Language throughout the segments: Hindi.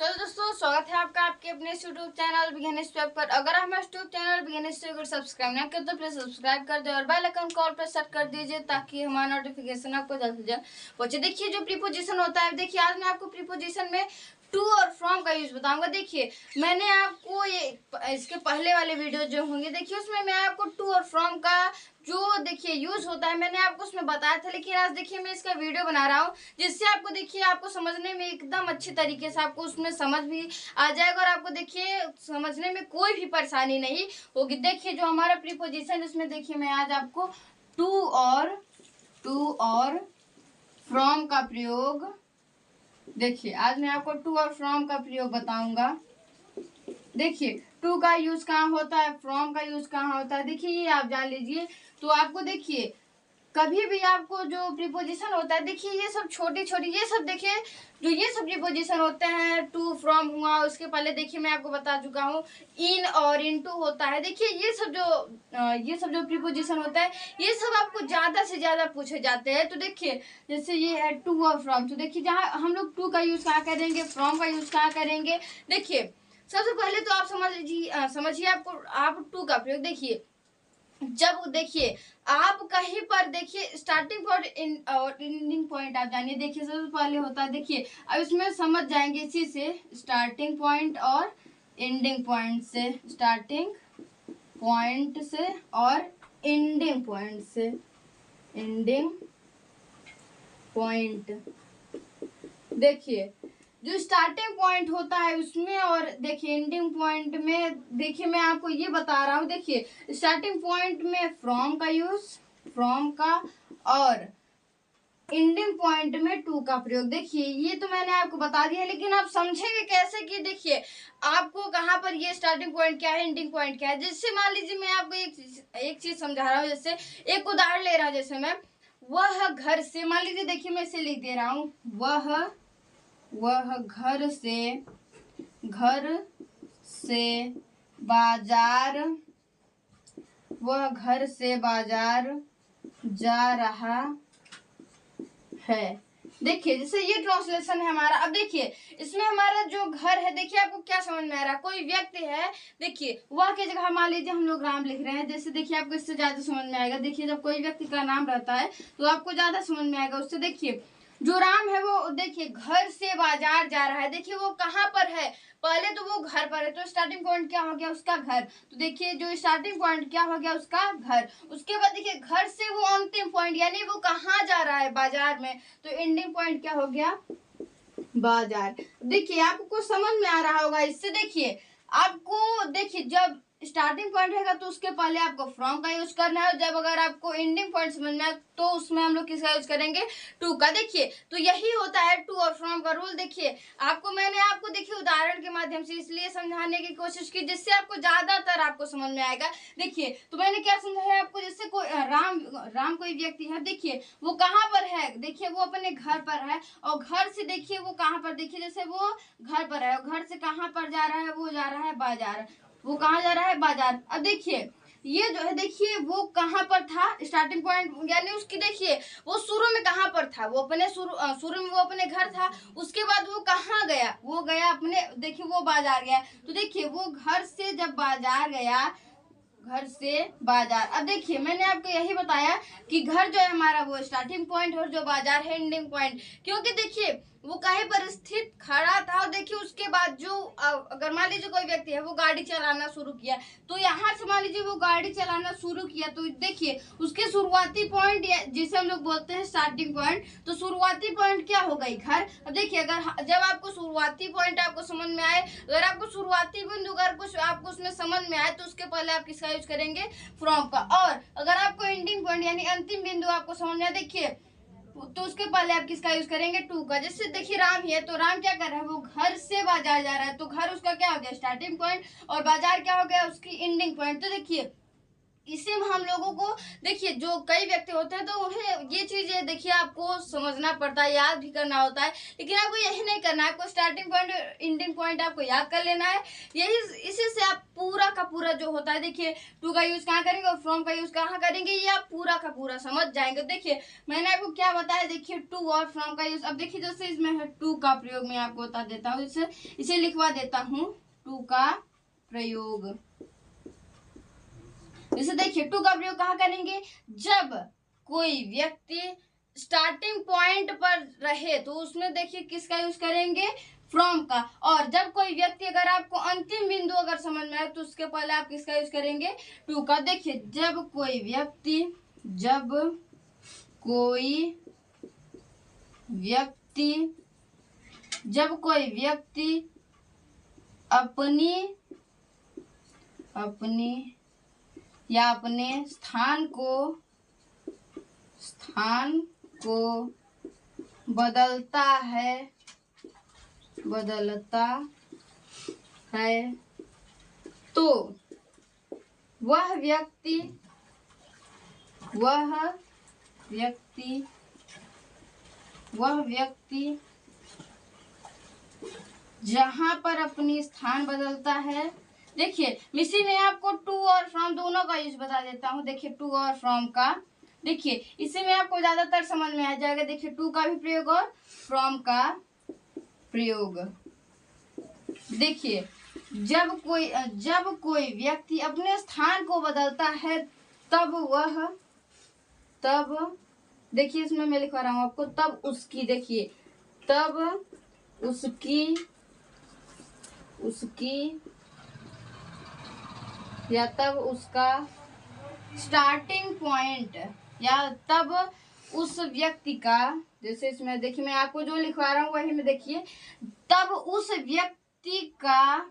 चलो दोस्तों, स्वागत है आपका आपके अपने यूट्यूब चैनल बिगिनर्स वेब पर। अगर हम YouTube channel beginners web subscribe ना करें तो प्लीज सब्सक्राइब कर दे और बेल आइकन कॉल पर सेट कर दीजिए ताकि हमारा नोटिफिकेशन आपको जल्द से जल्द पहुंचे। देखिए जो प्रीपोजिशन होता है, देखिए आज मैं आपको प्रीपोजिशन में टू और फ्रॉम का यूज बताऊंगा। देखिए मैंने आपको ये इसके पहले वाले वीडियो जो होंगे, देखिए उसमें मैं आपको टू और फ्रॉम का जो देखिए यूज होता है मैंने आपको उसमें बताया था, लेकिन आज देखिए मैं इसका वीडियो बना रहा हूँ जिससे आपको देखिए आपको समझने में एकदम अच्छी तरीके से आपको उसमें समझ भी आ जाएगा और आपको देखिए समझने में कोई भी परेशानी नहीं होगी। देखिए जो हमारा प्रीपोजिशन इसमें देखिए मैं आज आपको टू और फ्रॉम का प्रयोग, देखिए आज मैं आपको टू और फ्रॉम का प्रयोग बताऊंगा। देखिए टू का यूज कहाँ होता है, फ्रॉम का यूज कहाँ होता है, देखिए ये आप जान लीजिए। तो आपको देखिए कभी भी आपको जो प्रीपोजिशन होता है, देखिए ये सब छोटी छोटी ये सब देखिए जो ये सब प्रीपोजिशन होते हैं, टू फ्रॉम हुआ, उसके पहले देखिए मैं आपको बता चुका हूँ इन और इनटू होता है। देखिए ये सब जो प्रीपोजिशन होता है ये सब आपको ज्यादा से ज्यादा पूछे जाते हैं। तो देखिए जैसे ये है टू और फ्रॉम, तो देखिए जहाँ हम लोग टू का यूज कहाँ करेंगे, फ्रॉम का यूज कहाँ करेंगे। देखिए सबसे पहले तो आप समझिए आप टू का प्रयोग देखिए जब देखिए आप कहीं पर देखिए स्टार्टिंग पॉइंट और एंडिंग पॉइंट आप जानिए। देखिए सबसे पहले होता है, देखिए अब इसमें समझ जाएंगे इसी से स्टार्टिंग पॉइंट और एंडिंग पॉइंट से, स्टार्टिंग पॉइंट से और एंडिंग पॉइंट से, एंडिंग पॉइंट। देखिए जो स्टार्टिंग पॉइंट होता है उसमें और देखिए एंडिंग पॉइंट में, देखिए मैं आपको ये बता रहा हूँ। देखिए स्टार्टिंग पॉइंट में फ्रॉम का यूज, फ्रॉम का, और एंडिंग पॉइंट में टू का प्रयोग। देखिए ये तो मैंने आपको बता दिया, लेकिन आप समझेंगे कैसे कि देखिए आपको कहाँ पर ये स्टार्टिंग पॉइंट क्या है, एंडिंग पॉइंट क्या है। जैसे मान लीजिए मैं आपको एक चीज समझा रहा हूँ, जैसे एक उदाहरण ले रहा हूँ। जैसे मैं वह घर से, मान लीजिए देखिए मैं इसे लिख दे रहा हूँ, वह घर से बाजार, वह घर से बाजार जा रहा है। देखिए जैसे ये ट्रांसलेशन है हमारा। अब देखिए इसमें हमारा जो घर है, देखिए आपको क्या समझ में आ रहा है, कोई व्यक्ति है, देखिए वह की जगह मान लीजिए हम लोग राम लिख रहे हैं। जैसे देखिए आपको इससे ज्यादा समझ में आएगा। देखिए जब कोई व्यक्ति का नाम रहता है तो आपको ज्यादा समझ में आएगा उससे। देखिए जो राम है वो देखिए घर से बाजार जा रहा है, देखिए वो कहाँ पर है, पहले तो वो घर पर है, तो स्टार्टिंग पॉइंट क्या हो गया उसका घर। तो देखिए जो स्टार्टिंग पॉइंट क्या हो गया उसका घर। उसके बाद देखिए घर से वो अंतिम पॉइंट यानी वो कहाँ जा रहा है, बाजार में, तो एंडिंग पॉइंट क्या हो गया, बाजार। देखिए आपको समझ में आ रहा होगा इससे। देखिए आपको देखिए जब स्टार्टिंग पॉइंट रहेगा तो उसके पहले आपको फ्रॉम का यूज करना है, जब अगर आपको एंडिंग पॉइंट समझ में आए तो उसमें हम लोग किसका यूज करेंगे, टू का। देखिए तो यही होता है टू और फ्रॉम का रूल। देखिए मैंने देखिए उदाहरण के माध्यम से इसलिए समझाने की कोशिश की जिससे आपको ज्यादातर आपको समझ में आएगा। देखिए तो मैंने क्या समझाया आपको, जैसे कोई राम कोई व्यक्ति है, देखिए वो कहाँ पर है, देखिए वो अपने घर पर है, और घर से देखिए वो कहाँ पर, देखिए जैसे वो घर पर है, घर से कहाँ पर जा रहा है, वो जा रहा है बाजार, वो कहाँ जा रहा है, बाजार। अब देखिए ये जो है, देखिए वो कहाँ पर था, स्टार्टिंग पॉइंट यानी उसकी, देखिए वो शुरू में कहाँ पर था, वो अपने शुरू में वो अपने घर था। उसके बाद वो कहाँ गया, वो गया अपने, देखिए वो बाजार गया। तो देखिए वो घर से जब बाजार गया, घर से बाजार। अब देखिए मैंने आपको यही बताया कि घर जो है हमारा वो स्टार्टिंग पॉइंट और जो बाजार है एंडिंग पॉइंट, क्योंकि देखिए वो कहीं पर स्थित खड़ा था। और देखिए उसके बाद जो अगर मान लीजिए कोई व्यक्ति है वो गाड़ी चलाना शुरू किया, तो यहाँ से मान लीजिए वो गाड़ी चलाना शुरू किया, तो देखिए उसके शुरुआती पॉइंट जिसे हम लोग बोलते हैं स्टार्टिंग पॉइंट, तो शुरुआती पॉइंट क्या हो गई, घर। अब देखिए अगर जब आपको शुरुआती पॉइंट आपको समझ में आए, अगर आपको शुरुआती बिंदु अगर कुछ आपको उसमें समझ में आए तो उसके पहले आप किसका यूज करेंगे, फ्रॉम का। और अगर आपको एंडिंग पॉइंट यानी अंतिम बिंदु आपको समझ में आए, देखिए तो उसके पहले आप किसका यूज करेंगे, टू का। जैसे देखिए राम है, तो राम क्या कर रहा है, वो घर से बाजार जा रहा है, तो घर उसका क्या हो गया, स्टार्टिंग पॉइंट, और बाजार क्या हो गया, उसकी एंडिंग पॉइंट। तो देखिए इसी में हम लोगों को देखिए, जो कई व्यक्ति होते हैं तो उन्हें ये चीजें देखिए आपको समझना पड़ता है, याद भी करना होता है, लेकिन आपको यही नहीं करना है। आपको स्टार्टिंग पॉइंट एंडिंग पॉइंट आपको याद कर लेना है। यही इसी से आप पूरा का पूरा जो होता है, देखिए टू का यूज कहाँ करेंगे और फ्रॉम का यूज कहाँ करेंगे, ये आप पूरा का पूरा समझ जाएंगे। देखिए मैंने आपको क्या बताया, देखिए टू और फ्रॉम का यूज। अब देखिए जैसे इसमें है टू का प्रयोग, मैं आपको बता देता हूँ, इसे लिखवा देता हूँ, टू का प्रयोग। जैसे देखिए टू का प्रयोग कहाँ करेंगे, जब कोई व्यक्ति स्टार्टिंग पॉइंट पर रहे तो उसमें देखिए किसका यूज करेंगे, फ्रॉम का। और जब कोई व्यक्ति, अगर आपको अंतिम बिंदु अगर समझ में आए तो उसके पहले आप किसका यूज करेंगे, टू का। देखिए जब कोई व्यक्ति अपनी या अपने स्थान को बदलता है तो वह व्यक्ति जहां पर अपनी स्थान बदलता है। देखिए इसी में आपको टू और फ्रॉम दोनों का यूज बता देता हूँ। देखिए टू और फ्रॉम का, देखिए इसी में आपको ज्यादातर समझ में आ जाएगा। देखिए टू का भी प्रयोग और फ्रॉम का प्रयोग। देखिए जब कोई व्यक्ति अपने स्थान को बदलता है तब देखिए इसमें मैं लिखवा रहा हूँ आपको, तब उसकी, देखिए तब उसकी या तब उसका स्टार्टिंग पॉइंट, या तब उस व्यक्ति का, जैसे इसमें देखिए मैं आपको जो लिखवा रहा हूँ वही में देखिए, तब उस व्यक्ति का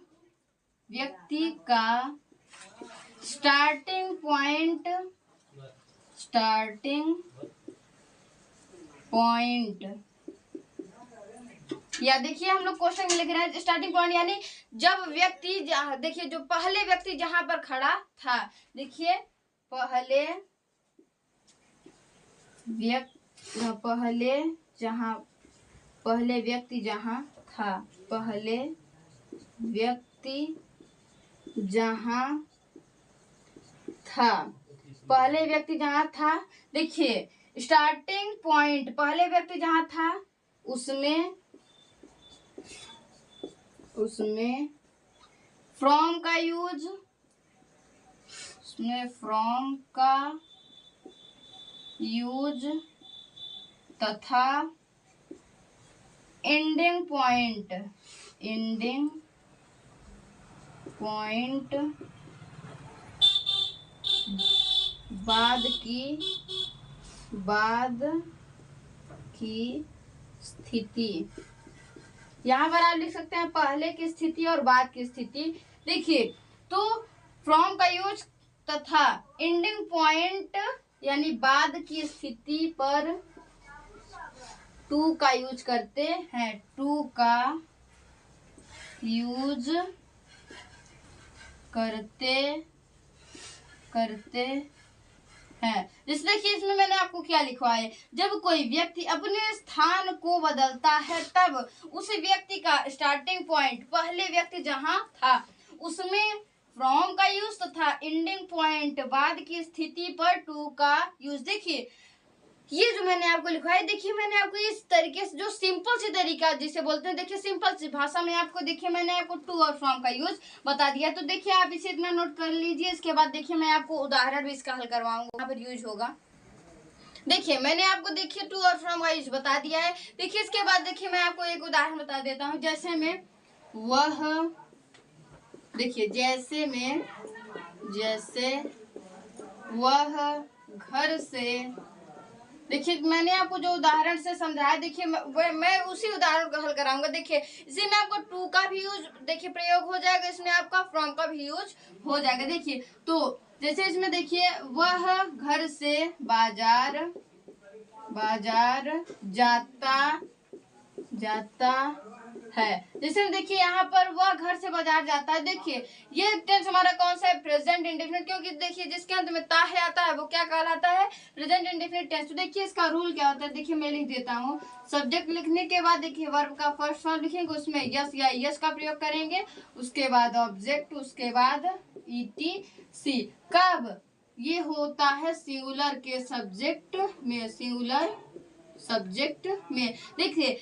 स्टार्टिंग पॉइंट, या देखिए हम लोग क्वेश्चन में लिख रहे हैं स्टार्टिंग पॉइंट, यानी जब व्यक्ति, देखिए जो पहले व्यक्ति जहां पर खड़ा था, देखिए पहले व्यक्ति जहां था, देखिए स्टार्टिंग पॉइंट पहले व्यक्ति जहां था उसमें फ्रॉम का यूज तथा एंडिंग पॉइंट बाद की स्थिति। यहाँ पर आप लिख सकते हैं पहले की स्थिति और बाद की स्थिति। देखिए तो फ्रॉम का यूज तथा एंडिंग पॉइंट यानी बाद की स्थिति पर टू का यूज करते हैं, टू का यूज करते हैं। जैसे देखिए इसमें मैंने आपको क्या लिखवा है, जब कोई व्यक्ति अपने स्थान को बदलता है तब उस व्यक्ति का स्टार्टिंग पॉइंट पहले व्यक्ति जहां था उसमें फ्रॉम का यूज तथा एंडिंग पॉइंट बाद की स्थिति पर टू का यूज। देखिए ये जो मैंने आपको लिखा है, देखिए मैंने आपको इस तरीके से, जो सिंपल सी तरीका जिसे बोलते हैं, देखिए सिंपल सी भाषा में आपको, देखिए मैंने आपको टू और फ्रॉम का यूज बता दिया। तो देखिए आप इसे इतना नोट कर लीजिए। इसके बाद देखिए मैं आपको उदाहरण भी इसका हल करवाऊंगा, यहाँ पर यूज होगा। देखिए मैंने आपको, देखिए टू और फ्रॉम का यूज बता दिया है। देखिए इसके बाद देखिए मैं आपको एक उदाहरण बता देता हूँ। जैसे में वह घर से, देखिए मैंने आपको जो उदाहरण से समझाया, देखिए मैं उसी उदाहरण को हल कराऊंगा। देखिए इसी में आपको टू का भी यूज देखिए प्रयोग हो जाएगा, इसमें आपका फ्रॉम का भी यूज हो जाएगा। देखिए तो जैसे इसमें देखिए वह घर से बाजार जाता है। जैसे देखिए यहाँ पर वह घर से बाजार जाता है। देखिए ये टेंस हमारा कौन सा है, प्रेजेंट इंडेफिनिट, क्योंकि देखिए जिसके अंत में ता है आता है वो क्या कहलाता है, प्रेजेंट इंडेफिनिट टेंस। तो देखिए इसका रूल क्या होता है, देखिए मैं लिख देता हूँ। सब्जेक्ट लिखने के बाद देखिए वर्ब का फर्स्ट फॉर्म लिखेंगे, उसमें यस या यस का प्रयोग करेंगे, उसके बाद ऑब्जेक्ट, उसके बाद ETC। कब ये होता है, सिंगुलर के सब्जेक्ट में, सिंगुलर सब्जेक्ट में। देखिए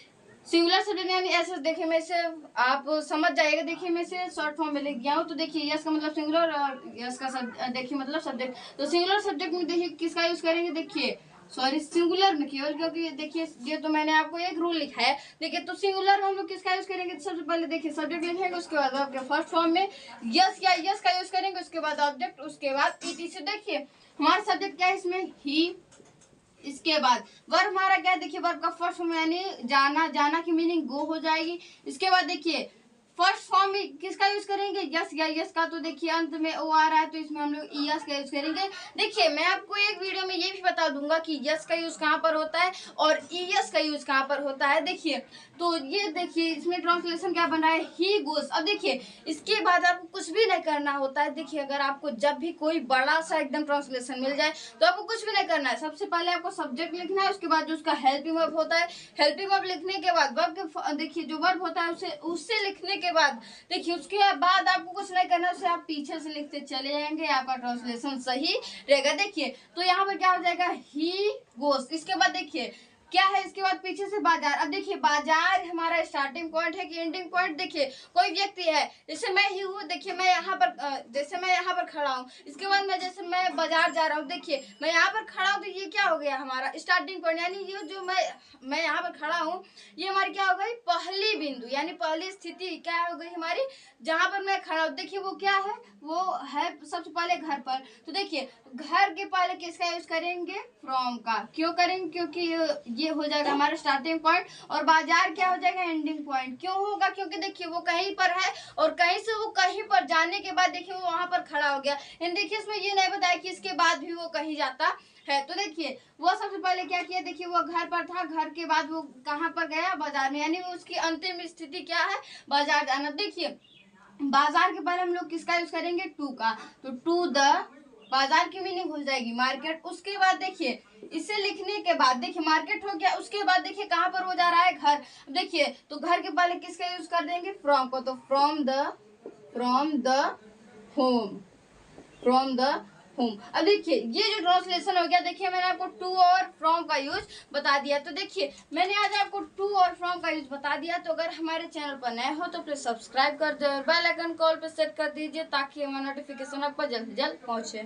सिंगुलर सब्जेक्ट यानी ऐसे, देखिए मैं इसे आप समझ जाएगा। देखिए मैं इसे शॉर्ट फॉर्म में लिख गया हूँ। तो देखिए यस का मतलब सिंगुलर और यस का देखिए मतलब सब्जेक्ट। तो सिंगुलर सब्जेक्ट में देखिए किसका यूज करेंगे, देखिए सॉरी सिंगुलर में केवल, क्योंकि देखिए ये तो मैंने आपको एक रूल लिखा है। देखिए तो सिंगुलर हम लोग किसका यूज करेंगे, तो सबसे पहले देखिए सब्जेक्ट लिखेंगे, उसके बाद आपके फर्स्ट फॉर्म में यस या यस का यूज करेंगे, उसके बाद ऑब्जेक्ट, उसके बाद ETC। देखिए हमारा सब्जेक्ट क्या है इसमें, ही। इसके बाद वर्ब हमारा क्या है, देखिए वर्ब का फर्स्ट फॉर्म यानी जाना, जाना की मीनिंग गो हो जाएगी। इसके बाद देखिए फर्स्ट फॉर्म में किसका यूज करेंगे, यस या यस का। तो देखिए अंत में ओ आ रहा है तो इसमें हम लोग यस का यूज करेंगे। देखिए मैं आपको एक वीडियो में ये भी बता दूंगा कि यस का यूज कहाँ पर होता है और यस का यूज कहाँ पर होता है। देखिए तो ये देखिए इसमें ट्रांसलेशन क्या बन रहा है, ही गोस। अब देखिए इसके बाद आपको कुछ भी नहीं करना होता है। देखिए अगर आपको जब भी कोई बड़ा सा एकदम ट्रांसलेशन मिल जाए तो आपको कुछ भी नहीं करना है। सबसे पहले आपको सब्जेक्ट लिखना है, उसके बाद जो उसका हेल्पिंग वर्ब होता है, हेल्पिंग वर्ब लिखने के बाद वर्ब के देखिए जो वर्ब होता है उससे लिखने के बाद देखिए उसके बाद आपको कुछ नहीं करना, उसे आप पीछे से लिखते चले जाएंगे, आपका ट्रांसलेशन सही रहेगा। देखिए तो यहाँ पर क्या हो जाएगा, ही गोस। इसके बाद देखिए क्या है, इसके बाद पीछे से बाजार। अब देखिए बाजार हमारा स्टार्टिंग पॉइंट है कि एंडिंग पॉइंट। देखिए कोई व्यक्ति है, जैसे मैं ही हूँ, देखिए मैं यहाँ पर जैसे मैं यहाँ पर खड़ा हूँ, इसके बाद मैं जैसे मैं बाजार जा रहा हूँ, देखिए मैं यहाँ पर खड़ा हूँ, तो ये क्या हो गया हमारा स्टार्टिंग पॉइंट, यानी ये जो मैं यहाँ पर खड़ा हूँ, ये हमारी क्या हो गई, पहली बिंदु यानी पहली स्थिति क्या हो गई हमारी, जहाँ पर मैं खड़ा हूँ। देखिए वो क्या है, वो है सबसे पहले घर पर। तो देखिए घर के पहले किसका यूज करेंगे, फ्रॉम का। क्यों करेंगे, क्योंकि ये हो जाएगा हमारा स्टार्टिंग पॉइंट, और बाजार क्या हो जाएगा, एंडिंग पॉइंट। क्यों होगा, क्योंकि देखिए वो कहीं पर है और कहीं से वो कहीं पर जाने के बाद देखिए वो वहां पर खड़ा हो गया। देखिए इसमें ये नहीं बताया कि इसके बाद भी वो कहीं जाता है। तो देखिए वो सबसे पहले क्या किया, देखिए वो घर पर था, घर के बाद वो कहाँ पर गया, बाजार में, यानी उसकी अंतिम स्थिति क्या है, बाजार जाना। देखिए बाजार के पहले हम लोग किसका यूज करेंगे, टू का। तो टू द बाजार की मीनिंग हो जाएगी मार्केट। उसके बाद देखिए इसे लिखने के बाद देखिए मार्केट हो गया, उसके बाद देखिए कहाँ पर वो जा रहा है, घर। देखिए तो घर के पहले किसका यूज कर देंगे, फ्रॉम को। तो from the home, from the home. अब देखिए ये जो ट्रांसलेशन हो गया, देखिए मैंने आपको टू और फ्रॉम का यूज बता दिया। तो देखिए मैंने आज आपको टू और फ्रॉम का यूज बता दिया। तो अगर हमारे चैनल पर नए हो तो प्लीज सब्सक्राइब कर दे और बेल आइकन कॉल पे सेट कर दीजिए, ताकि हमारा नोटिफिकेशन आपको जल्द से जल्द पहुंचे।